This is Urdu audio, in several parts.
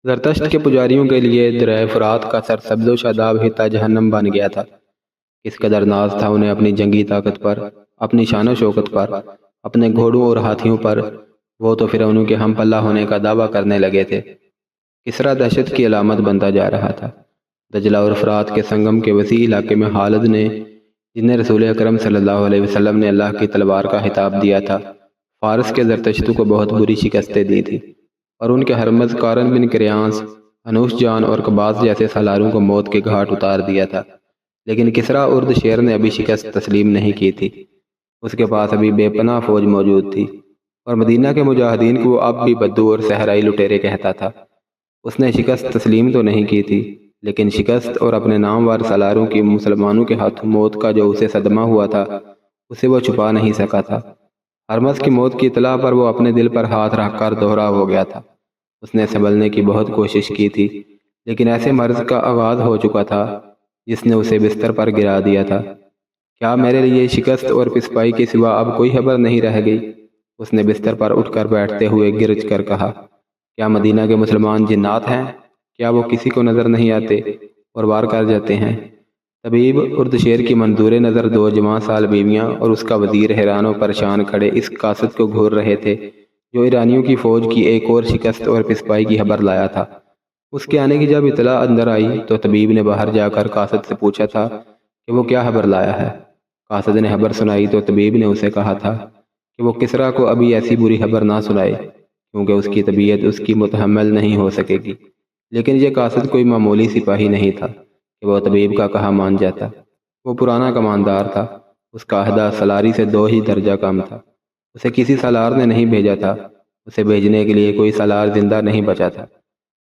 زرتشت کے پجاریوں کے لیے درہ فرات کا سرسبز و شاداب حصہ جہنم بن گیا تھا۔ اس قدر ناز تھا انہیں اپنی جنگی طاقت پر، اپنی شان و شوکت پر، اپنے گھوڑوں اور ہاتھیوں پر۔ وہ تو فرعونوں کے ہم پلہ ہونے کا دعویٰ کرنے لگے تھے۔ کسریٰ دہشت کی علامت بنتا جا رہا تھا۔ دجلہ اور فرات کے سنگم کے وسیع علاقے میں خالد نے، جنہیں رسول اکرم صلی اللہ علیہ وسلم نے اللہ کی تلوار کا خطاب دیا تھا، فارس کے زرتشتوں کو بہت بری شکستیں دی تھی اور ان کے ہرمز قارن بن کریانس، انوش جان اور قباس جیسے سالاروں کو موت کے گھاٹ اتار دیا تھا۔ لیکن کسریٰ ارد شیر نے ابھی شکست تسلیم نہیں کی تھی۔ اس کے پاس ابھی بے پناہ فوج موجود تھی اور مدینہ کے مجاہدین کو وہ اب بھی بدو اور صحرائی لٹیرے کہتا تھا۔ اس نے شکست تسلیم تو نہیں کی تھی، لیکن شکست اور اپنے نامور سالاروں کی مسلمانوں کے ہاتھوں موت کا جو اسے صدمہ ہوا تھا، اسے وہ چھپا نہیں سکا تھا۔ ہرمز کی موت کی اطلاع پر وہ اپنے دل پر ہاتھ رکھ کر دوہرا ہو گیا تھا۔ اس نے سنبھلنے کی بہت کوشش کی تھی، لیکن ایسے مرض کا آغاز ہو چکا تھا جس نے اسے بستر پر گرا دیا تھا۔ کیا میرے لیے شکست اور پسپائی کے سوا اب کوئی خبر نہیں رہ گئی؟ اس نے بستر پر اٹھ کر بیٹھتے ہوئے گرج کر کہا۔ کیا مدینہ کے مسلمان جنات ہیں؟ کیا وہ کسی کو نظر نہیں آتے اور وار کر جاتے ہیں؟ طبیب اردشیر کی منظور نظر دو جوان سال بیویاں اور اس کا وزیر حیران و پریشان کھڑے اس قاصد کو گھور رہے تھے جو ایرانیوں کی فوج کی ایک اور شکست اور پسپائی کی خبر لایا تھا۔ اس کے آنے کی جب اطلاع اندر آئی تو طبیب نے باہر جا کر قاصد سے پوچھا تھا کہ وہ کیا خبر لایا ہے۔ قاصد نے خبر سنائی تو طبیب نے اسے کہا تھا کہ وہ کسریٰ کو ابھی ایسی بری خبر نہ سنائے کیونکہ اس کی طبیعت اس کی متحمل نہیں ہو سکے گی۔ لیکن یہ قاصد کوئی معمولی سپاہی نہیں تھا کہ وہ طبیب کا کہا مان جاتا۔ وہ پرانا کماندار تھا۔ اس کا عہدہ سالاری سے 2 ہی درجہ کم تھا۔ اسے کسی سالار نے نہیں بھیجا تھا۔ اسے بھیجنے کے لیے کوئی سالار زندہ نہیں بچا تھا۔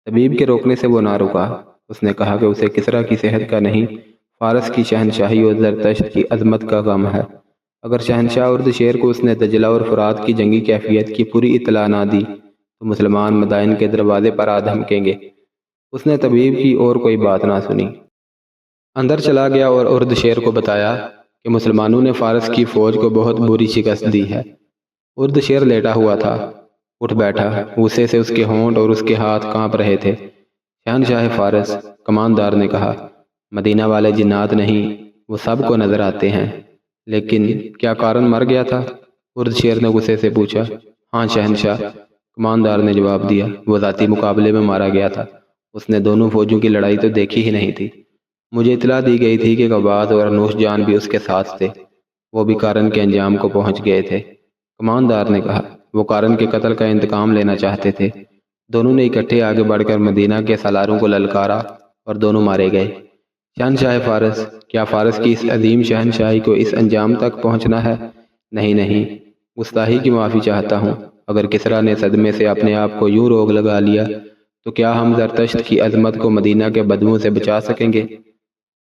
طبیب کے روکنے سے وہ نہ رکا۔ اس نے کہا کہ اسے کسریٰ کی صحت کا نہیں، فارس کی شہنشاہی اور زرتشت کی عظمت کا غم ہے۔ اگر شہنشاہ اردشیر کو اس نے دجلہ اور فرات کی جنگی کیفیت کی پوری اطلاع نہ دی تو مسلمان مدائن کے دروازے پر آ دھمکیں گے۔ اس نے طبیب کی اور کوئی بات نہ سنی، اندر چلا گیا اور اردشیر کو بتایا کہ مسلمانوں نے فارس کی فوج کو بہت بری شکست دی ہے۔ اردشیر لیٹا ہوا تھا، اٹھ بیٹھا، غصے سے اس کے ہونٹ اور اس کے ہاتھ کانپ رہے تھے۔ شہنشاہ فارس، کماندار نے کہا، مدینہ والے جنات نہیں، وہ سب کو نظر آتے ہیں، لیکن کیا قارن مر گیا تھا؟ اردشیر نے غصے سے پوچھا۔ ہاں شہنشاہ، کماندار نے جواب دیا، وہ ذاتی مقابلے میں مارا گیا تھا۔ اس نے دونوں فوجوں کی لڑائی تو دیکھی ہی نہیں تھی۔ مجھے اطلاع دی گئی تھی کہ قباس اور انوش جان بھی اس کے ساتھ تھے، وہ بھی قارن کے انجام کو پہنچ گئے تھے۔ کماندار نے کہا، وہ قارن کے قتل کا انتقام لینا چاہتے تھے۔ دونوں نے اکٹھے آگے بڑھ کر مدینہ کے سالاروں کو للکارا اور دونوں مارے گئے۔ شہنشاہ فارس، کیا فارس کی اس عظیم شہنشاہی کو اس انجام تک پہنچنا ہے؟ نہیں، گستاخی کی معافی چاہتا ہوں۔ اگر کسریٰ نے صدمے سے اپنے آپ کو یوں روگ لگا لیا تو کیا ہم زرتشت کی عظمت کو مدینہ کے بدبو سے بچا سکیں گے؟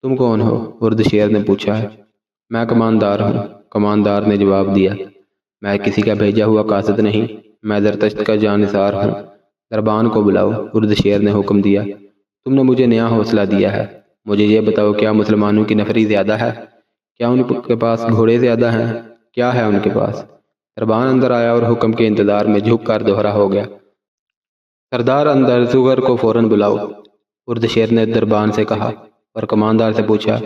تم کون ہو؟ اردشیر نے پوچھا ہے۔ میں کماندار ہوں، کماندار نے جواب دیا۔ میں کسی کا بھیجا ہوا قاصد نہیں، میں زرتشت کا جانثار ہوں۔ دربان کو بلاؤ، اردشیر نے حکم دیا۔ تم نے مجھے نیا حوصلہ دیا ہے۔ مجھے یہ بتاؤ، کیا مسلمانوں کی نفری زیادہ ہے؟ کیا ان کے پاس گھوڑے زیادہ ہیں؟ کیا ہے ان کے پاس؟ دربان اندر آیا اور حکم کے انتظار میں جھک کر دوہرا ہو گیا۔ سردار اندرزغر کو فوراً بلاؤ، اردشیر نے دربان سے کہا اور کماندار سے پوچھا،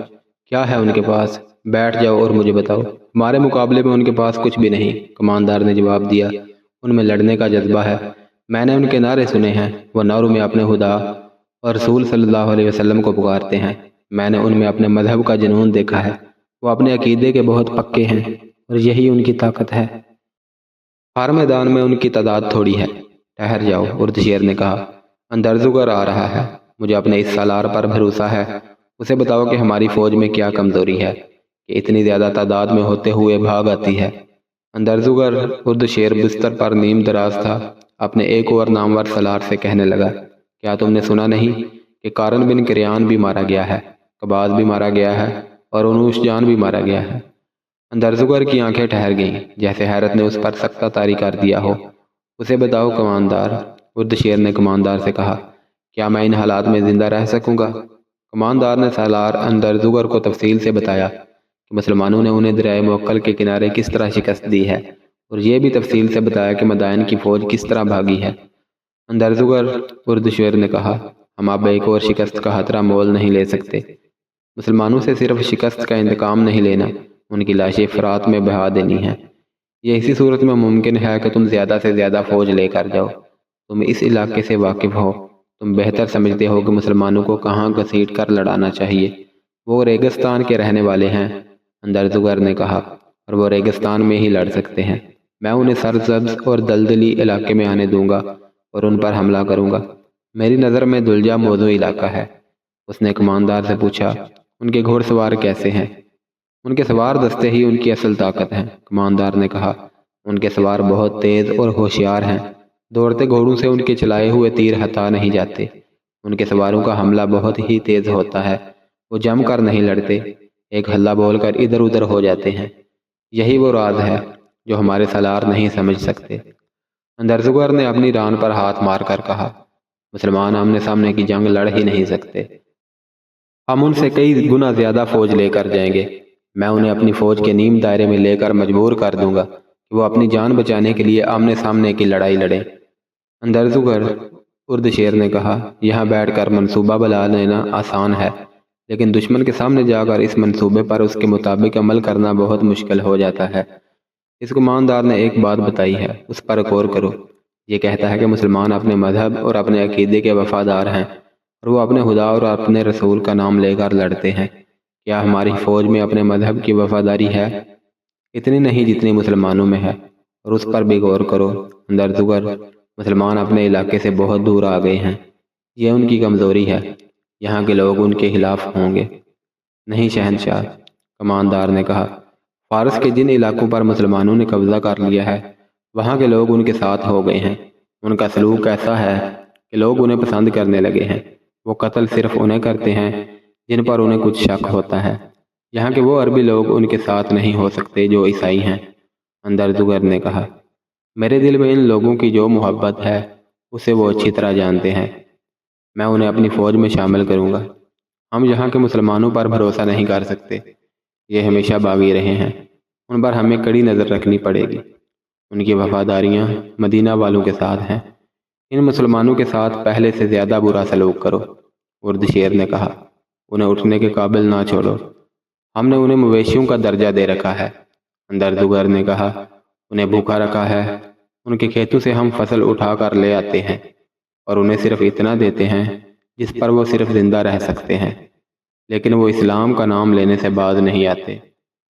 کیا ہے ان کے پاس؟ بیٹھ جاؤ اور مجھے بتاؤ۔ ہمارے مقابلے میں ان کے پاس کچھ بھی نہیں، کماندار نے جواب دیا۔ ان میں لڑنے کا جذبہ ہے۔ میں نے ان کے نعرے سنے ہیں، وہ نعروں میں اپنے خدا اور رسول صلی اللہ علیہ وسلم کو پکارتے ہیں۔ میں نے ان میں اپنے مذہب کا جنون دیکھا ہے۔ وہ اپنے عقیدے کے بہت پکے ہیں اور یہی ان کی طاقت ہے۔ ہر میدان میں ان کی تعداد تھوڑی ہے۔ ٹھہر جاؤ، اردشیر نے کہا، اندرزغر آ رہا ہے۔ مجھے اپنے اس سالار پر بھروسہ ہے۔ اسے بتاؤ کہ ہماری فوج میں کیا کمزوری ہے کہ اتنی زیادہ تعداد میں ہوتے ہوئے بھاگ آتی ہے۔ اندرزغر، اردشیر بستر پر نیم دراز تھا، اپنے ایک اور نامور سالار سے کہنے لگا، کیا تم نے سنا نہیں کہ قارن بن کریان بھی مارا گیا ہے، قباس بھی مارا گیا ہے اور انوش جان بھی مارا گیا ہے؟ اندرزغر کی آنکھیں ٹھہر گئیں، جیسے حیرت نے اس پر سختہ طاری کر دیا ہو۔ اسے بتاؤ کماندار، اردشیر نے کماندار سے کہا، کیا میں ان حالات میں زندہ رہ سکوں گا؟ کماندار نے سالار اندرزغر کو تفصیل سے بتایا کہ مسلمانوں نے انہیں دریائے موکل کے کنارے کس طرح شکست دی ہے اور یہ بھی تفصیل سے بتایا کہ مدائن کی فوج کس طرح بھاگی ہے۔ اندرزگر اردشیر نے کہا، ہم اب ایک اور شکست کا خطرہ مول نہیں لے سکتے۔ مسلمانوں سے صرف شکست کا انتقام نہیں لینا، ان کی لاشیں فرات میں بہا دینی ہیں۔ یہ اسی صورت میں ممکن ہے کہ تم زیادہ سے زیادہ فوج لے کر جاؤ۔ تم اس علاقے سے واقف ہو، تم بہتر سمجھتے ہو کہ مسلمانوں کو کہاں گھسیٹ کر لڑانا چاہیے۔ وہ ریگستان کے رہنے والے ہیں، اندرزگر نے کہا، اور وہ ریگستان میں ہی لڑ سکتے ہیں۔ میں انہیں سرسبز اور دلدلی علاقے میں آنے دوں گا اور ان پر حملہ کروں گا۔ میری نظر میں دلجا موضوع علاقہ ہے۔ اس نے کماندار سے پوچھا، ان کے گھوڑ سوار کیسے ہیں؟ ان کے سوار دستے ہی ان کی اصل طاقت ہیں، کماندار نے کہا۔ ان کے سوار بہت تیز اور ہوشیار ہیں۔ دوڑتے گھوڑوں سے ان کے چلائے ہوئے تیر ہٹا نہیں جاتے۔ ان کے سواروں کا حملہ بہت ہی تیز ہوتا ہے۔ وہ جم کر نہیں لڑتے، ایک ہلہ بول کر ادھر ادھر ہو جاتے ہیں۔ یہی وہ راز ہے جو ہمارے سالار نہیں سمجھ سکتے۔ اندرزگر نے اپنی ران پر ہاتھ مار کر کہا، مسلمان آمنے سامنے کی جنگ لڑ ہی نہیں سکتے۔ ہم ان سے کئی گنا زیادہ فوج لے کر جائیں گے۔ میں انہیں اپنی فوج کے نیم دائرے میں لے کر مجبور کر دوں گا کہ وہ اپنی جان بچانے کے لیے آمنے سامنے کی لڑائی لڑیں۔ اندرزگر اردشیر نے کہا، یہاں بیٹھ کر منصوبہ بنا لینا آسان ہے، لیکن دشمن کے سامنے جا کر اس منصوبے پر اس کے مطابق عمل کرنا بہت مشکل ہو جاتا ہے۔ اس کماندار نے ایک بات بتائی ہے، اس پر غور کرو۔ یہ کہتا ہے کہ مسلمان اپنے مذہب اور اپنے عقیدے کے وفادار ہیں، اور وہ اپنے خدا اور اپنے رسول کا نام لے کر لڑتے ہیں۔ کیا ہماری فوج میں اپنے مذہب کی وفاداری ہے؟ اتنی نہیں جتنی مسلمانوں میں ہے، اور اس پر بھی غور کرو اندرزگر۔ مسلمان اپنے علاقے سے بہت دور آ گئے ہیں، یہ ان کی کمزوری ہے۔ یہاں کے لوگ ان کے خلاف ہوں گے۔ نہیں شہنشاہ، کماندار نے کہا، فارس کے جن علاقوں پر مسلمانوں نے قبضہ کر لیا ہے، وہاں کے لوگ ان کے ساتھ ہو گئے ہیں۔ ان کا سلوک ایسا ہے کہ لوگ انہیں پسند کرنے لگے ہیں۔ وہ قتل صرف انہیں کرتے ہیں جن پر انہیں کچھ شک ہوتا ہے۔ یہاں کے وہ عربی لوگ ان کے ساتھ نہیں ہو سکتے جو عیسائی ہیں، اندرزگر نے کہا۔ میرے دل میں ان لوگوں کی جو محبت ہے اسے وہ اچھی طرح جانتے ہیں۔ میں انہیں اپنی فوج میں شامل کروں گا۔ ہم یہاں کے مسلمانوں پر بھروسہ نہیں کر سکتے، یہ ہمیشہ باغی رہے ہیں۔ ان پر ہمیں کڑی نظر رکھنی پڑے گی۔ ان کی وفاداریاں مدینہ والوں کے ساتھ ہیں۔ ان مسلمانوں کے ساتھ پہلے سے زیادہ برا سلوک کرو، اردشیر نے کہا۔ انہیں اٹھنے کے قابل نہ چھوڑو۔ ہم نے انہیں مویشیوں کا درجہ دے رکھا ہے، اندرزگر نے کہا۔ انہیں بھوکا رکھا ہے۔ ان کے کھیتوں سے ہم فصل اٹھا کر لے آتے ہیں، اور انہیں صرف اتنا دیتے ہیں جس پر وہ صرف زندہ رہ سکتے ہیں، لیکن وہ اسلام کا نام لینے سے باز نہیں آتے۔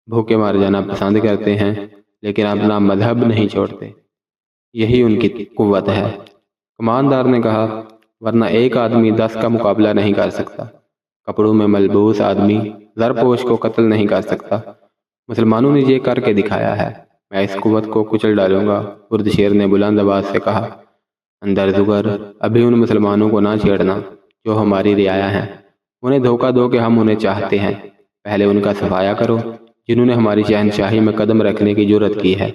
بھوکے مار جانا پسند کرتے ہیں، لیکن اپنا مذہب نہیں چھوڑتے۔ یہی ان کی قوت ہے، کماندار نے کہا، ورنہ ایک آدمی 10 کا مقابلہ نہیں کر سکتا۔ کپڑوں میں ملبوس آدمی زرپوش کو قتل نہیں کر سکتا۔ مسلمانوں نے یہ کر کے دکھایا ہے۔ میں اس قوت کو کچل ڈالوں گا، اردشیر نے بلند آواز سے کہا۔ اندرزگر، ابھی ان مسلمانوں کو نہ چھیڑنا جو ہماری رعایا ہیں۔ انہیں دھوکہ دو کہ ہم انہیں چاہتے ہیں۔ پہلے ان کا صفایا کرو جنہوں نے ہماری شہنشاہی میں قدم رکھنے کی جرت کی ہے۔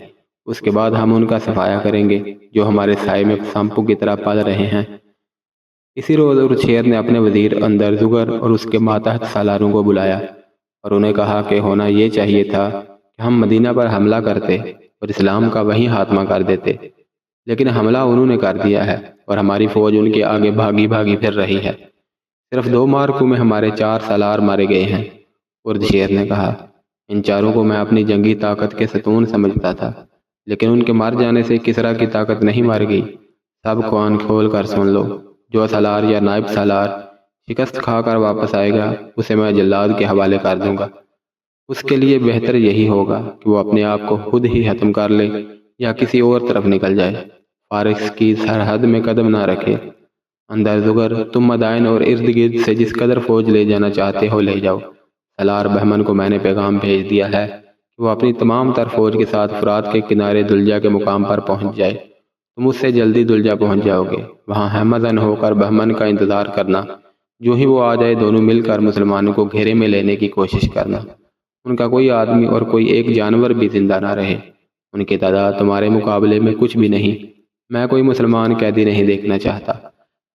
اس کے بعد ہم ان کا صفایا کریں گے جو ہمارے سائے میں سانپوں کی طرح پل رہے ہیں۔ اسی روز اردشیر نے اپنے وزیر اندرزگر اور اس کے ماتحت سالاروں کو بلایا اور انہیں کہا کہ ہونا یہ چاہیے تھا کہ ہم مدینہ پر حملہ کرتے اور اسلام کا وہیں خاتمہ کر دیتے، لیکن حملہ انہوں نے کر دیا ہے اور ہماری فوج ان کے آگے بھاگی بھاگی پھر رہی ہے۔ صرف 2 معرکوں میں ہمارے 4 سالار مارے گئے ہیں، اردشیر نے کہا۔ ان چاروں کو میں اپنی جنگی طاقت کے ستون سمجھتا تھا، لیکن ان کے مار جانے سے کسرا کی طاقت نہیں مار گئی۔ سب کو آنکھ کھول کر سن لو، جو سالار یا نائب سالار شکست کھا کر واپس آئے گا اسے میں جلاد کے حوالے کر دوں گا۔ اس کے لیے بہتر یہی ہوگا کہ وہ اپنے آپ کو خود ہی ختم کر لے یا کسی اور طرف نکل جائے، فارس کی سرحد میں قدم نہ رکھے۔ اندرزگر، تم مدائن اور ارد گرد سے جس قدر فوج لے جانا چاہتے ہو لے جاؤ۔ سالار بہمن کو میں نے پیغام بھیج دیا ہے کہ وہ اپنی تمام تر فوج کے ساتھ فرات کے کنارے دلجا کے مقام پر پہنچ جائے۔ تم اس سے جلدی دلجا پہنچ جاؤ گے، وہاں ہمدن ہو کر بہمن کا انتظار کرنا۔ جو ہی وہ آ جائے دونوں مل کر مسلمانوں کو گھیرے میں لینے کی کوشش کرنا۔ ان کا کوئی آدمی اور کوئی ایک جانور بھی زندہ نہ رہے۔ ان کی تعداد تمہارے مقابلے میں کچھ بھی نہیں۔ میں کوئی مسلمان قیدی نہیں دیکھنا چاہتا،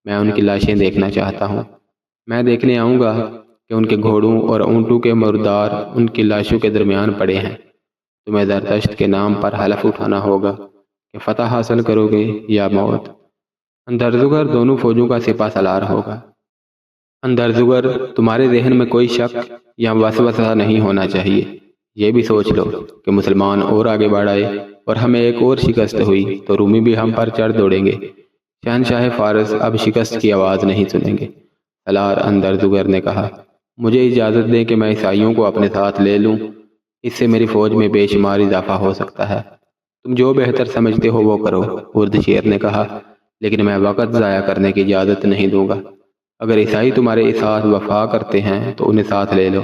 میں ان کی لاشیں دیکھنا چاہتا ہوں۔ میں دیکھنے آؤں گا کہ ان کے گھوڑوں اور اونٹوں کے مردار ان کی لاشوں کے درمیان پڑے ہیں۔ تمہیں زرتشت کے نام پر حلف اٹھانا ہوگا کہ فتح حاصل کرو گے یا موت۔ اندرزگر دونوں فوجوں کا سپہ سالار ہوگا۔ اندرزگر تمہارے ذہن میں کوئی شک یا وسوسہ نہیں ہونا چاہیے۔ یہ بھی سوچ لو کہ مسلمان اور آگے بڑھ آئے اور ہمیں ایک اور شکست ہوئی تو رومی بھی ہم پر چڑھ دوڑیں گے۔ شہنشاہ فارس اب شکست کی آواز نہیں سنیں گے۔ سالار اندرزگر نے کہا، مجھے اجازت دیں کہ میں عیسائیوں کو اپنے ساتھ لے لوں، اس سے میری فوج میں بے شمار اضافہ ہو سکتا ہے۔ تم جو بہتر سمجھتے ہو وہ کرو، اردشیر نے کہا، لیکن میں وقت ضائع کرنے کی اجازت نہیں دوں گا۔ اگر عیسائی تمہارے ساتھ وفا کرتے ہیں تو انہیں ساتھ لے لو۔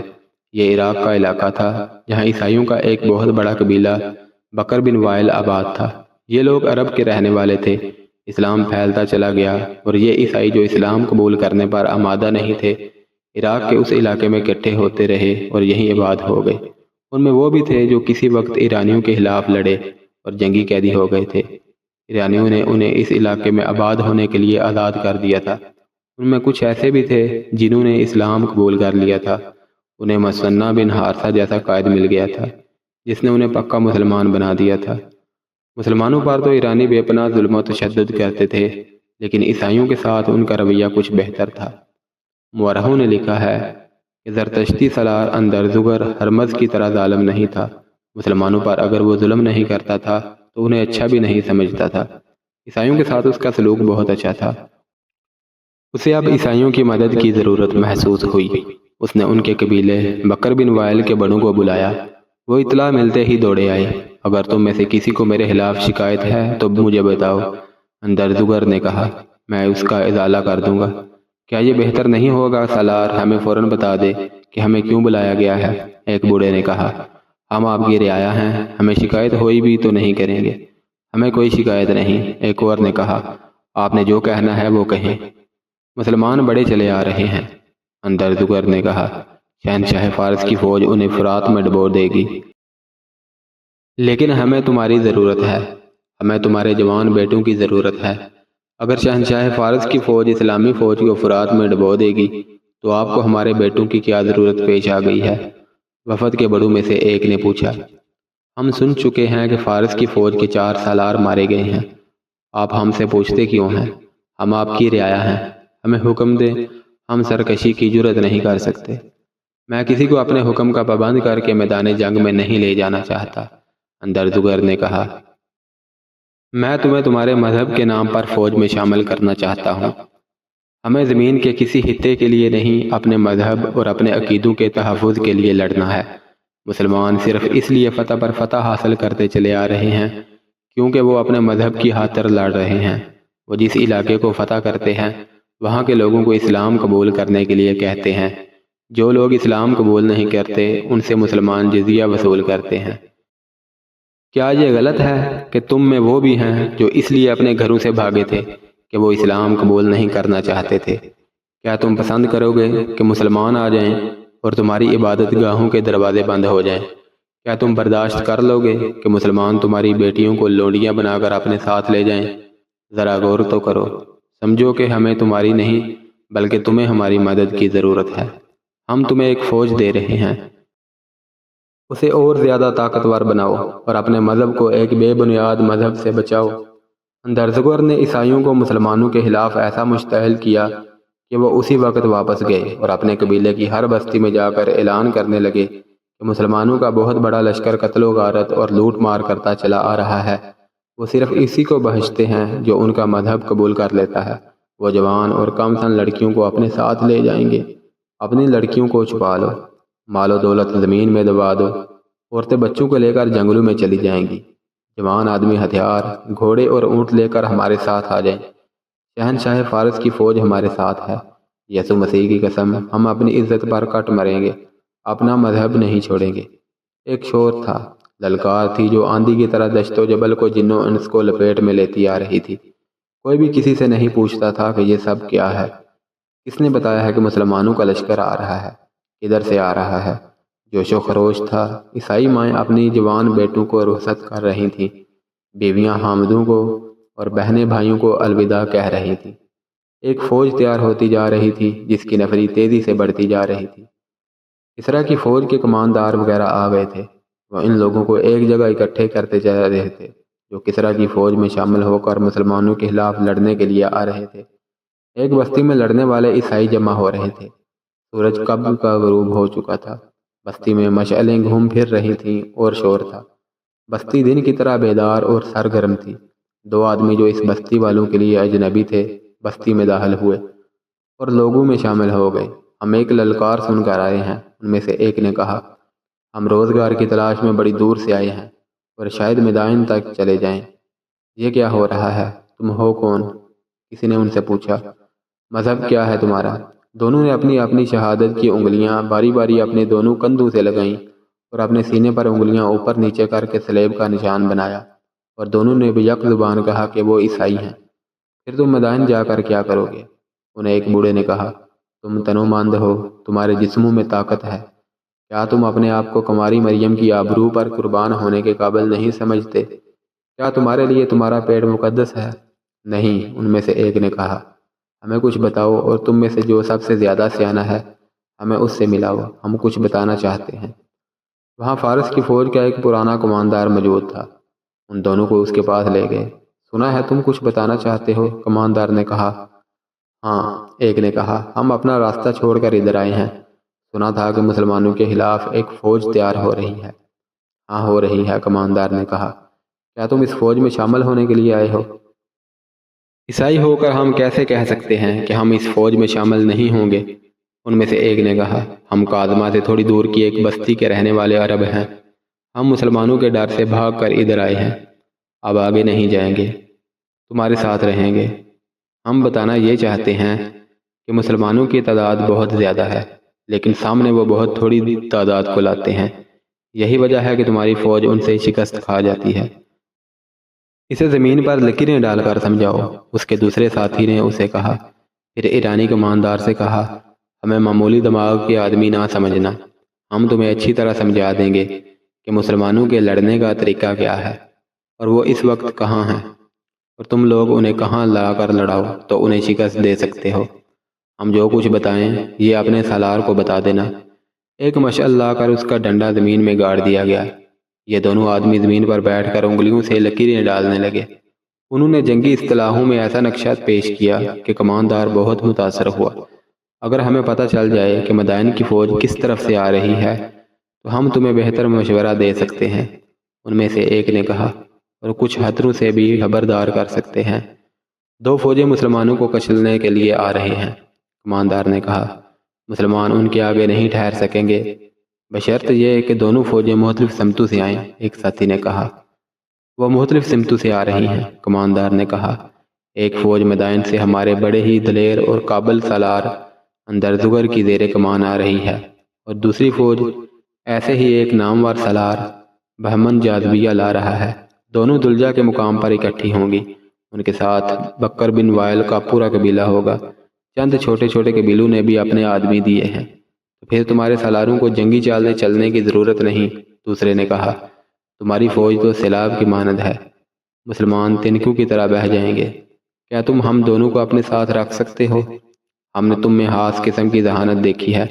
یہ عراق کا علاقہ تھا جہاں عیسائیوں کا ایک بہت بڑا قبیلہ بکر بن وائل آباد تھا۔ یہ لوگ عرب کے رہنے والے تھے۔ اسلام پھیلتا چلا گیا اور یہ عیسائی جو اسلام قبول کرنے پر آمادہ نہیں تھے، عراق کے اس علاقے میں اکٹھے ہوتے رہے اور یہیں آباد ہو گئے۔ ان میں وہ بھی تھے جو کسی وقت ایرانیوں کے خلاف لڑے اور جنگی قیدی ہو گئے تھے۔ ایرانیوں نے انہیں اس علاقے میں آباد ہونے کے لیے آزاد کر دیا تھا۔ ان میں کچھ ایسے بھی تھے جنہوں نے اسلام قبول کر لیا تھا۔ انہیں مسنہ بن حارثہ جیسا قائد مل گیا تھا جس نے انہیں پکا مسلمان بنا دیا تھا۔ مسلمانوں پر تو ایرانی بے پناہ ظلم و تشدد کرتے تھے، لیکن عیسائیوں کے ساتھ ان کا رویہ کچھ بہتر تھا۔ مورخوں نے لکھا ہے کہ زرتشتی سالار اندرزگر ہرمز کی طرح ظالم نہیں تھا۔ مسلمانوں پر اگر وہ ظلم نہیں کرتا تھا تو انہیں اچھا بھی نہیں سمجھتا تھا۔ عیسائیوں کے ساتھ اس کا سلوک بہت اچھا تھا۔ اسے اب عیسائیوں کی مدد کی ضرورت محسوس ہوئی۔ اس نے ان کے قبیلے بکر بن وائل کے بڑوں کو بلایا۔ وہ اطلاع ملتے ہی دوڑے آئے۔ اگر تم میں سے کسی کو میرے خلاف شکایت ہے تو مجھے بتاؤ، اندرزگر نے کہا، میں اس کا ازالہ کر دوں گا۔ کیا یہ بہتر نہیں ہوگا سالار ہمیں فوراً بتا دے کہ ہمیں کیوں بلایا گیا ہے؟ ایک بوڑھے نے کہا، ہم آپ کی رعایا ہیں، ہمیں شکایت ہوئی بھی تو نہیں کریں گے۔ ہمیں کوئی شکایت نہیں، ایک اور نے کہا، آپ نے جو کہنا ہے وہ کہیں۔ مسلمان بڑے چلے آ رہے ہیں، اندرزگر نے کہا، شہنشاہ فارس کی فوج انہیں فرات میں ڈبو دے گی۔ لیکن ہمیں تمہاری ضرورت ہے، ہمیں تمہارے جوان بیٹوں کی ضرورت ہے۔ اگر شہنشاہ فارس کی فوج اسلامی فوج کو فرات میں ڈبو دے گی تو آپ کو ہمارے بیٹوں کی کیا ضرورت پیش آ گئی ہے؟ وفد کے بڑوں میں سے ایک نے پوچھا۔ ہم سن چکے ہیں کہ فارس کی فوج کے 4 سالار مارے گئے ہیں، آپ ہم سے پوچھتے کیوں ہیں؟ ہم آپ کی رعایا ہیں، ہمیں حکم دیں، ہم سرکشی کی جرات نہیں کر سکتے۔ میں کسی کو اپنے حکم کا پابند کر کے میدان جنگ میں نہیں لے جانا چاہتا، اندرزگر نے کہا۔ میں تمہیں تمہارے مذہب کے نام پر فوج میں شامل کرنا چاہتا ہوں۔ ہمیں زمین کے کسی خطے کے لیے نہیں، اپنے مذہب اور اپنے عقیدوں کے تحفظ کے لیے لڑنا ہے۔ مسلمان صرف اس لیے فتح پر فتح حاصل کرتے چلے آ رہے ہیں کیونکہ وہ اپنے مذہب کی خاطر لڑ رہے ہیں۔ وہ جس علاقے کو فتح کرتے ہیں وہاں کے لوگوں کو اسلام قبول کرنے کے لیے کہتے ہیں۔ جو لوگ اسلام قبول نہیں کرتے ان سے مسلمان جزیہ وصول کرتے ہیں۔ کیا یہ غلط ہے کہ تم میں وہ بھی ہیں جو اس لیے اپنے گھروں سے بھاگے تھے کہ وہ اسلام قبول نہیں کرنا چاہتے تھے؟ کیا تم پسند کرو گے کہ مسلمان آ جائیں اور تمہاری عبادت گاہوں کے دروازے بند ہو جائیں؟ کیا تم برداشت کر لو گے کہ مسلمان تمہاری بیٹیوں کو لونڈیاں بنا کر اپنے ساتھ لے جائیں؟ ذرا غور تو کرو، سمجھو کہ ہمیں تمہاری نہیں بلکہ تمہیں ہماری مدد کی ضرورت ہے۔ ہم تمہیں ایک فوج دے رہے ہیں، اسے اور زیادہ طاقتور بناؤ اور اپنے مذہب کو ایک بے بنیاد مذہب سے بچاؤ۔ اندرزگر نے عیسائیوں کو مسلمانوں کے خلاف ایسا مشتعل کیا کہ وہ اسی وقت واپس گئے اور اپنے قبیلے کی ہر بستی میں جا کر اعلان کرنے لگے کہ مسلمانوں کا بہت بڑا لشکر قتل و غارت اور لوٹ مار کرتا چلا آ رہا ہے۔ وہ صرف اسی کو بخشتے ہیں جو ان کا مذہب قبول کر لیتا ہے۔ وہ جوان اور کم سن لڑکیوں کو اپنے ساتھ لے جائیں گے۔ اپنی لڑکیوں کو چھپا لو، مال و دولت زمین میں دبا دو، عورتیں بچوں کو لے کر جنگلوں میں چلی جائیں گی۔ جوان آدمی ہتھیار، گھوڑے اور اونٹ لے کر ہمارے ساتھ آ جائیں۔ شہنشاہ فارس کی فوج ہمارے ساتھ ہے۔ یسوع مسیح کی قسم، ہم اپنی عزت پر کٹ مریں گے، اپنا مذہب نہیں چھوڑیں گے۔ ایک شور تھا، للکار تھی جو آندھی کی طرح دشت و جبل کو جن و انس کو لپیٹ میں لیتی آ رہی تھی۔ کوئی بھی کسی سے نہیں پوچھتا تھا کہ یہ سب کیا ہے۔ کس نے بتایا ہے کہ مسلمانوں کا لشکر آ رہا ہے؟ کدھر سے آ رہا ہے؟ جوش و خروش تھا۔ عیسائی مائیں اپنی جوان بیٹوں کو رخصت کر رہی تھیں، بیویاں حامدوں کو اور بہنیں بھائیوں کو الوداع کہہ رہی تھیں۔ ایک فوج تیار ہوتی جا رہی تھی جس کی نفری تیزی سے بڑھتی جا رہی تھی۔ کسریٰ کی فوج کے کماندار وغیرہ آ گئے تھے۔ وہ ان لوگوں کو ایک جگہ اکٹھے کرتے جا رہے تھے۔ جو کسریٰ کی فوج میں شامل ہو کر مسلمانوں کے خلاف لڑنے کے لیے آ رہے تھے۔ ایک بستی میں لڑنے والے عیسائی جمع ہو رہے تھے۔ سورج قبل کا غروب ہو چکا تھا۔ بستی میں مشعلیں گھوم پھر رہی تھیں اور شور تھا۔ بستی دن کی طرح بیدار اور سرگرم تھی۔ دو آدمی جو اس بستی والوں کے لیے اجنبی تھے بستی میں داخل ہوئے اور لوگوں میں شامل ہو گئے۔ ہم ایک للکار سن کر آئے ہیں، ان میں سے ایک نے کہا۔ ہم روزگار کی تلاش میں بڑی دور سے آئے ہیں اور شاید میدان تک چلے جائیں۔ یہ کیا ہو رہا ہے؟ تم ہو کون؟ کسی نے ان سے پوچھا۔ مذہب کیا ہے تمہارا؟ دونوں نے اپنی اپنی شہادت کی انگلیاں باری باری اپنے دونوں کندھوں سے لگائیں اور اپنے سینے پر انگلیاں اوپر نیچے کر کے سلیب کا نشان بنایا، اور دونوں نے بھی یک زبان کہا کہ وہ عیسائی ہیں۔ پھر تم میدان جا کر کیا کرو گے؟ انہیں ایک بوڑھے نے کہا۔ تم تنومند ہو، تمہارے جسموں میں طاقت ہے، کیا تم اپنے آپ کو کماری مریم کی آبرو پر قربان ہونے کے قابل نہیں سمجھتے؟ کیا تمہارے لیے تمہارا پیٹ مقدس ہے؟ نہیں، ان میں سے ایک نے کہا۔ ہمیں کچھ بتاؤ، اور تم میں سے جو سب سے زیادہ سیانہ ہے ہمیں اس سے ملاؤ، ہم کچھ بتانا چاہتے ہیں۔ وہاں فارس کی فوج کا ایک پرانا کماندار موجود تھا۔ ان دونوں کو اس کے پاس لے گئے۔ سنا ہے تم کچھ بتانا چاہتے ہو؟ کماندار نے کہا۔ ہاں، ایک نے کہا، ہم اپنا راستہ چھوڑ کر ادھر آئے ہیں۔ سنا تھا کہ مسلمانوں کے خلاف ایک فوج تیار ہو رہی ہے۔ ہاں، ہو رہی ہے، کماندار نے کہا۔ کیا تم اس فوج میں شامل ہونے کے لیے آئے ہو؟ عیسائی ہو کر ہم کیسے کہہ سکتے ہیں کہ ہم اس فوج میں شامل نہیں ہوں گے؟ ان میں سے ایک نے کہا۔ ہم کاظمہ سے تھوڑی دور کی ایک بستی کے رہنے والے عرب ہیں۔ ہم مسلمانوں کے ڈر سے بھاگ کر ادھر آئے ہیں۔ اب آگے نہیں جائیں گے، تمہارے ساتھ رہیں گے۔ ہم بتانا یہ چاہتے ہیں کہ مسلمانوں کی تعداد بہت زیادہ ہے، لیکن سامنے وہ بہت تھوڑی تعداد کو لاتے ہیں۔ یہی وجہ ہے کہ تمہاری فوج ان سے شکست کھا جاتی ہے۔ اسے زمین پر لکیریں ڈال کر سمجھاؤ، اس کے دوسرے ساتھی نے اسے کہا۔ پھر ایرانی کماندار سے کہا، ہمیں معمولی دماغ کے آدمی نہ سمجھنا، ہم تمہیں اچھی طرح سمجھا دیں گے کہ مسلمانوں کے لڑنے کا طریقہ کیا ہے اور وہ اس وقت کہاں ہیں، اور تم لوگ انہیں کہاں لا کر لڑاؤ تو انہیں شکست دے سکتے ہو۔ ہم جو کچھ بتائیں یہ اپنے سالار کو بتا دینا۔ ایک مشعل لا کر اس کا ڈنڈا زمین میں گاڑ دیا گیا۔ یہ دونوں آدمی زمین پر بیٹھ کر انگلیوں سے لکیریں ڈالنے لگے۔ انہوں نے جنگی اصطلاحوں میں ایسا نقشہ پیش کیا کہ کماندار بہت متاثر ہوا۔ اگر ہمیں پتہ چل جائے کہ مدائن کی فوج کس طرف سے آ رہی ہے تو ہم تمہیں بہتر مشورہ دے سکتے ہیں، ان میں سے ایک نے کہا، اور کچھ خطروں سے بھی خبردار کر سکتے ہیں۔ دو فوجیں مسلمانوں کو کچلنے کے لیے آ رہے ہیں، کماندار نے کہا۔ مسلمان ان کے آگے نہیں ٹھہر سکیں گے، بشرط یہ کہ دونوں فوجیں مختلف سمتوں سے آئیں، ایک ساتھی نے کہا۔ وہ مختلف سمتوں سے آ رہی ہیں، کماندار نے کہا۔ ایک فوج مدائن سے ہمارے بڑے ہی دلیر اور قابل سالار اندرزگر کی زیر کمان آ رہی ہے، اور دوسری فوج ایسے ہی ایک نامور سالار بہمن جاذبیہ لا رہا ہے۔ دونوں دلجا کے مقام پر اکٹھی ہوں گی۔ ان کے ساتھ بکر بن وائل کا پورا قبیلہ ہوگا۔ چند چھوٹے چھوٹے قبیلوں نے بھی اپنے آدمی دیے ہیں۔ پھر تمہارے سالاروں کو جنگی چال چلنے کی ضرورت نہیں، دوسرے نے کہا۔ تمہاری فوج تو سیلاب کی مانند ہے، مسلمان تنکوں کی طرح بہہ جائیں گے۔ کیا تم ہم دونوں کو اپنے ساتھ رکھ سکتے ہو؟ ہم نے تم میں خاص قسم کی ذہانت دیکھی ہے۔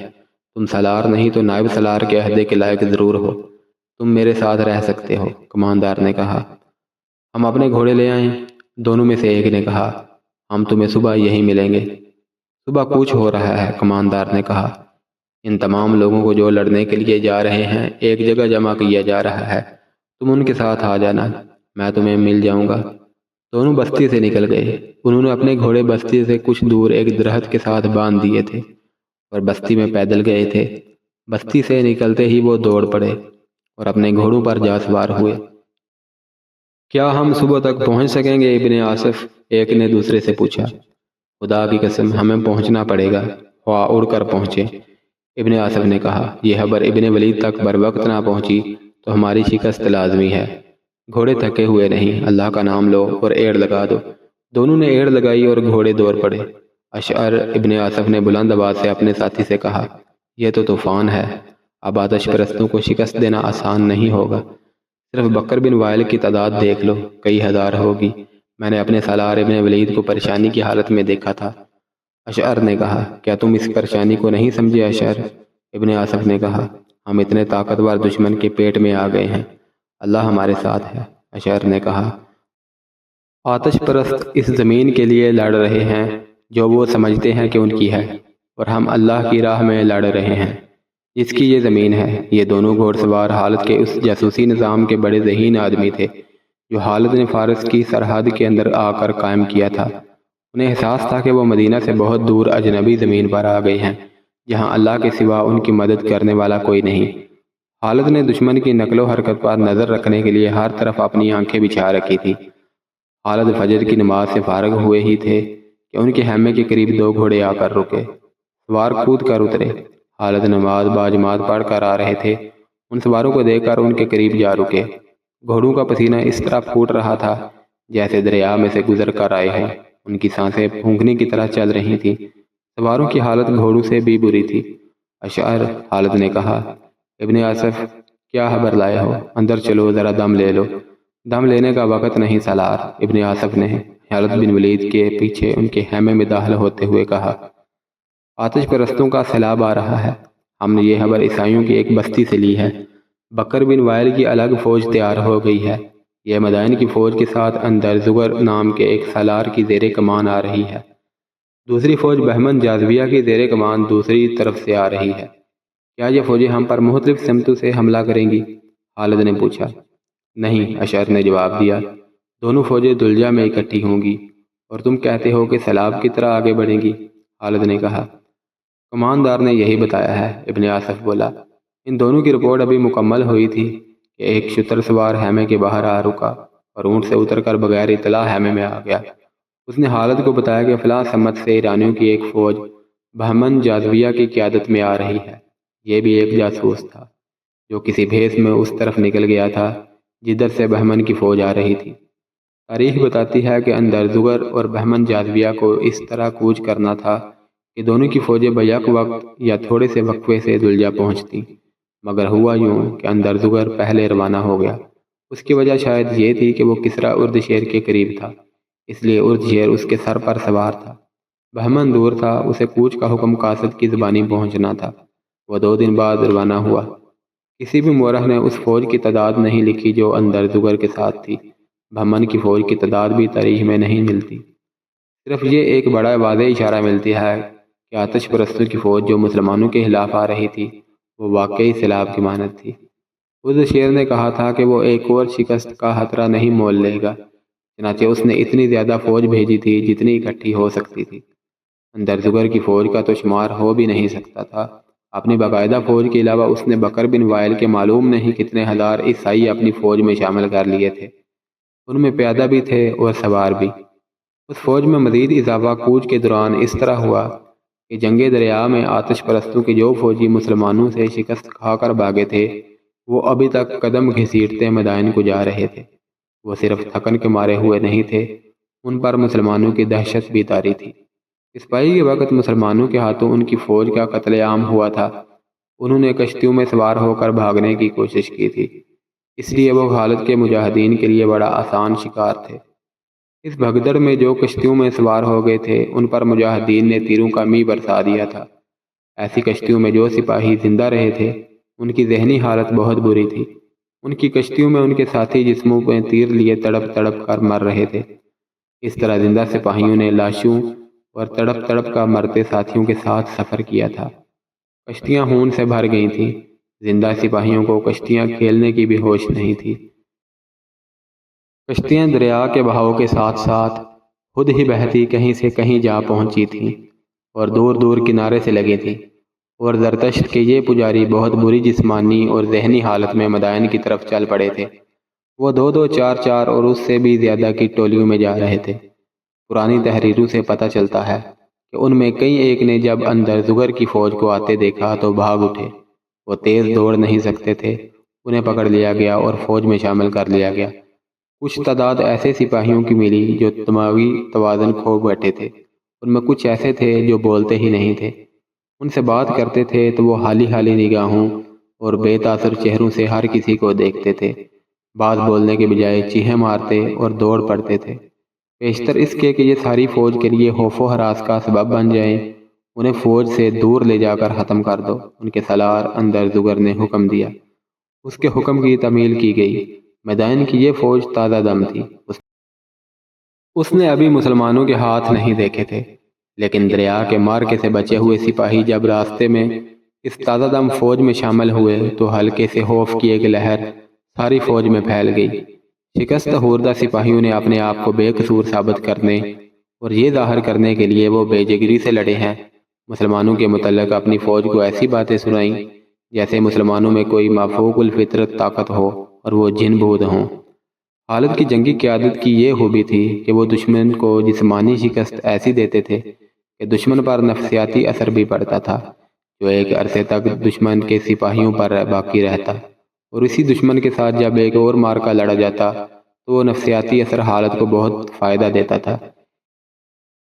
تم سالار نہیں تو نائب سالار کے عہدے کے لائق ضرور ہو۔ تم میرے ساتھ رہ سکتے ہو، کماندار نے کہا۔ ہم اپنے گھوڑے لے آئیں، دونوں میں سے ایک نے کہا۔ ہم تمہیں صبح یہی ملیں گے۔ صبح کوچ ہو رہا ہے، کماندار نے کہا۔ ان تمام لوگوں کو جو لڑنے کے لیے جا رہے ہیں ایک جگہ جمع کیا جا رہا ہے، تم ان کے ساتھ آ جانا، میں تمہیں مل جاؤں گا۔ دونوں بستی سے نکل گئے۔ انہوں نے اپنے گھوڑے بستی سے کچھ دور ایک درخت کے ساتھ باندھ دیے تھے اور بستی میں پیدل گئے تھے۔ بستی سے نکلتے ہی وہ دوڑ پڑے اور اپنے گھوڑوں پر جا سوار ہوئے۔ کیا ہم صبح تک پہنچ سکیں گے ابن آصف؟ ایک نے دوسرے سے پوچھا۔ خدا کی قسم ہمیں پہنچنا پڑے گا، خواہ اڑ کر پہنچے، ابن آصف نے کہا۔ یہ خبر ابن ولید تک بر وقت نہ پہنچی تو ہماری شکست لازمی ہے۔ گھوڑے تھکے ہوئے نہیں، اللہ کا نام لو اور ایڑ لگا دو۔ دونوں نے ایڑ لگائی اور گھوڑے دوڑ پڑے۔ اشعر ابن آصف نے بلند آواز سے اپنے ساتھی سے کہا، یہ تو طوفان ہے، اب آتش پرستوں کو شکست دینا آسان نہیں ہوگا۔ صرف بکر بن وائل کی تعداد دیکھ لو، کئی ہزار ہوگی۔ میں نے اپنے سالار ابن ولید کو پریشانی کی حالت میں دیکھا تھا۔ اشعر نے کہا، کیا تم اس پریشانی کو نہیں سمجھے اشعر؟ ابن آصف نے کہا، ہم اتنے طاقتور دشمن کے پیٹ میں آ گئے ہیں، اللہ ہمارے ساتھ ہے۔ اشعر نے کہا، آتش پرست اس زمین کے لیے لڑ رہے ہیں جو وہ سمجھتے ہیں کہ ان کی ہے، اور ہم اللہ کی راہ میں لڑ رہے ہیں جس کی یہ زمین ہے۔ یہ دونوں گھوڑ سوار خالد کے اس جاسوسی نظام کے بڑے ذہین آدمی تھے جو خالد نے فارس کی سرحد کے اندر آ کر قائم کیا تھا۔ انہیں احساس تھا کہ وہ مدینہ سے بہت دور اجنبی زمین پر آ گئے ہیں جہاں اللہ کے سوا ان کی مدد کرنے والا کوئی نہیں۔ خالد نے دشمن کی نقل و حرکت پر نظر رکھنے کے لیے ہر طرف اپنی آنکھیں بچھا رکھی تھی۔ خالد فجر کی نماز سے فارغ ہوئے ہی تھے کہ ان کے خیمے کے قریب دو گھوڑے آ کر رکے۔ سوار کود کر اترے۔ خالد نماز باجماعت پڑھ کر آ رہے تھے۔ ان سواروں کو دیکھ کر ان کے قریب جا رکے۔ گھوڑوں کا پسینہ اس طرح پھوٹ رہا تھا جیسے دریا میں سے گزر کر آئے ہوں۔ ان کی سانسیں پھونکنے کی طرح چل رہی تھیں۔ سواروں کی حالت گھوڑوں سے بھی بری تھی۔ اشعر، خالد نے کہا، ابن آصف کیا خبر لائے ہو؟ اندر چلو، ذرا دم لے لو۔ دم لینے کا وقت نہیں سالار، ابن آصف نے خالد بن ولید کے پیچھے ان کے خیمے میں داخل ہوتے ہوئے کہا۔ آتش پرستوں کا سیلاب آ رہا ہے۔ ہم نے یہ خبر عیسائیوں کی ایک بستی سے لی ہے۔ بکر بن وائل کی الگ فوج تیار ہو گئی ہے۔ یہ مدائن کی فوج کے ساتھ اندر زگر نام کے ایک سالار کی زیر کمان آ رہی ہے۔ دوسری فوج بہمن جاذبیہ کی زیر کمان دوسری طرف سے آ رہی ہے۔ کیا یہ فوجیں ہم پر مختلف سمتوں سے حملہ کریں گی؟ خالد نے پوچھا۔ نہیں، اشعر نے جواب دیا، دونوں فوجیں دلجا میں اکٹھی ہوں گی، اور تم کہتے ہو کہ سیلاب کی طرح آگے بڑھیں گی؟ خالد نے کہا۔ کماندار نے یہی بتایا ہے، ابن آصف بولا۔ ان دونوں کی رپورٹ ابھی مکمل ہوئی تھی کہ ایک شتر سوار خیمے کے باہر آ رکا اور اونٹ سے اتر کر بغیر اطلاع خیمے میں آ گیا۔ اس نے خالد کو بتایا کہ فلاں سمت سے ایرانیوں کی ایک فوج بہمن جاذبیہ کی قیادت میں آ رہی ہے۔ یہ بھی ایک جاسوس تھا جو کسی بھیس میں اس طرف نکل گیا تھا جدھر سے بہمن کی فوج آ رہی تھی۔ تاریخ بتاتی ہے کہ اندر زگر اور بہمن جاذبیہ کو اس طرح کوچ کرنا تھا کہ دونوں کی فوجیں بیک وقت یا تھوڑے سے وقفے سے دلجا پہنچتی، مگر ہوا یوں کہ اندر زگر پہلے روانہ ہو گیا۔ اس کی وجہ شاید یہ تھی کہ وہ کسریٰ اردشیر کے قریب تھا، اس لیے اردشیر اس کے سر پر سوار تھا۔ بہمن دور تھا، اسے کوچ کا حکم قاصد کی زبانی پہنچنا تھا۔ وہ 2 دن بعد روانہ ہوا۔ کسی بھی مورخ نے اس فوج کی تعداد نہیں لکھی جو اندر زگر کے ساتھ تھی۔ بہمن کی فوج کی تعداد بھی تاریخ میں نہیں ملتی، صرف یہ ایک بڑا واضح اشارہ ملتی ہے کہ آتش پرستوں کی فوج جو مسلمانوں کے خلاف آ رہی تھی وہ واقعی سیلاب کی مانند تھی۔ اردشیر نے کہا تھا کہ وہ ایک اور شکست کا خطرہ نہیں مول لے گا، چنانچہ اس نے اتنی زیادہ فوج بھیجی تھی جتنی اکٹھی ہو سکتی تھی۔ اندر زگر کی فوج کا تو شمار ہو بھی نہیں سکتا تھا۔ اپنی باقاعدہ فوج کے علاوہ اس نے بکر بن وائل کے معلوم نہیں کتنے ہزار عیسائی اپنی فوج میں شامل کر لیے تھے۔ ان میں پیادہ بھی تھے اور سوار بھی۔ اس فوج میں مزید اضافہ کوچ کے دوران اس طرح ہوا کہ جنگ دریا میں آتش پرستوں کے جو فوجی مسلمانوں سے شکست کھا کر بھاگے تھے وہ ابھی تک قدم گھسیٹتے مدائن کو جا رہے تھے۔ وہ صرف تھکن کے مارے ہوئے نہیں تھے، ان پر مسلمانوں کی دہشت بھی طاری تھی۔ اسپائی کے وقت مسلمانوں کے ہاتھوں ان کی فوج کا قتل عام ہوا تھا۔ انہوں نے کشتیوں میں سوار ہو کر بھاگنے کی کوشش کی تھی، اس لیے وہ خالد کے مجاہدین کے لیے بڑا آسان شکار تھے۔ اس بھگدڑ میں جو کشتیوں میں سوار ہو گئے تھے ان پر مجاہدین نے تیروں کا می برسا دیا تھا۔ ایسی کشتیوں میں جو سپاہی زندہ رہے تھے ان کی ذہنی حالت بہت بری تھی۔ ان کی کشتیوں میں ان کے ساتھی جسموں میں تیر لیے تڑپ تڑپ کر مر رہے تھے۔ اس طرح زندہ سپاہیوں نے لاشوں اور تڑپ تڑپ کر مرتے ساتھیوں کے ساتھ سفر کیا تھا۔ کشتیاں خون سے بھر گئی تھیں۔ زندہ سپاہیوں کو کشتیاں کھیلنے کی بھی ہوش نہیں تھی۔ کشتیاں دریا کے بہاؤ کے ساتھ ساتھ خود ہی بہتی کہیں سے کہیں جا پہنچی تھیں اور دور دور کنارے سے لگی تھیں، اور زرتشت کے یہ پجاری بہت بری جسمانی اور ذہنی حالت میں مدائن کی طرف چل پڑے تھے۔ وہ 2-2 4-4 اور اس سے بھی زیادہ کی ٹولیوں میں جا رہے تھے۔ پرانی تحریروں سے پتہ چلتا ہے کہ ان میں کئی ایک نے جب اندر زگر کی فوج کو آتے دیکھا تو بھاگ اٹھے۔ وہ تیز دوڑ نہیں سکتے تھے، انہیں پکڑ لیا گیا اور فوج میں شامل کر لیا گیا۔ کچھ تعداد ایسے سپاہیوں کی ملی جو دماغی توازن کھو بیٹھے تھے۔ ان میں کچھ ایسے تھے جو بولتے ہی نہیں تھے۔ ان سے بات کرتے تھے تو وہ حالی حالی نگاہوں اور بے تاثر چہروں سے ہر کسی کو دیکھتے تھے۔ بات بولنے کے بجائے چیخیں مارتے اور دوڑ پڑتے تھے، بیشتر اس کے کہ یہ ساری فوج کے لیے خوف و ہراس کا سبب بن جائیں۔ انہیں فوج سے دور لے جا کر ختم کر دو۔ ان کے سالار اندر زگر نے حکم دیا۔ اس کے حکم کی تعمیل کی گئی۔ مدائن کی یہ فوج تازہ دم تھی۔ اس نے ابھی مسلمانوں کے ہاتھ نہیں دیکھے تھے، لیکن دریا کے مارکے سے بچے ہوئے سپاہی جب راستے میں اس تازہ دم فوج میں شامل ہوئے تو ہلکے سے خوف کی ایک لہر ساری فوج میں پھیل گئی۔ شکست خوردہ سپاہیوں نے اپنے آپ کو بے قصور ثابت کرنے اور یہ ظاہر کرنے کے لیے وہ بے جگری سے لڑے ہیں، مسلمانوں کے متعلق اپنی فوج کو ایسی باتیں سنائیں جیسے مسلمانوں میں کوئی مافوق الفطرت طاقت ہو اور وہ جن بھوت ہوں۔ خالد کی جنگی قیادت کی یہ خوبی تھی کہ وہ دشمن کو جسمانی شکست ایسی دیتے تھے کہ دشمن پر نفسیاتی اثر بھی پڑتا تھا، جو ایک عرصے تک دشمن کے سپاہیوں پر باقی رہتا، اور اسی دشمن کے ساتھ جب ایک اور مارکا لڑا جاتا تو وہ نفسیاتی اثر حالت کو بہت فائدہ دیتا تھا۔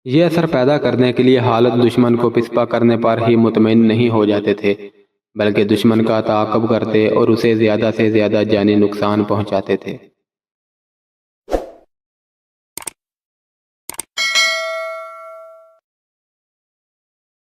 یہ اثر پیدا کرنے کے لیے حالت دشمن کو پسپا کرنے پر ہی مطمئن نہیں ہو جاتے تھے، بلکہ دشمن کا تعاقب کرتے اور اسے زیادہ سے زیادہ جانی نقصان پہنچاتے تھے۔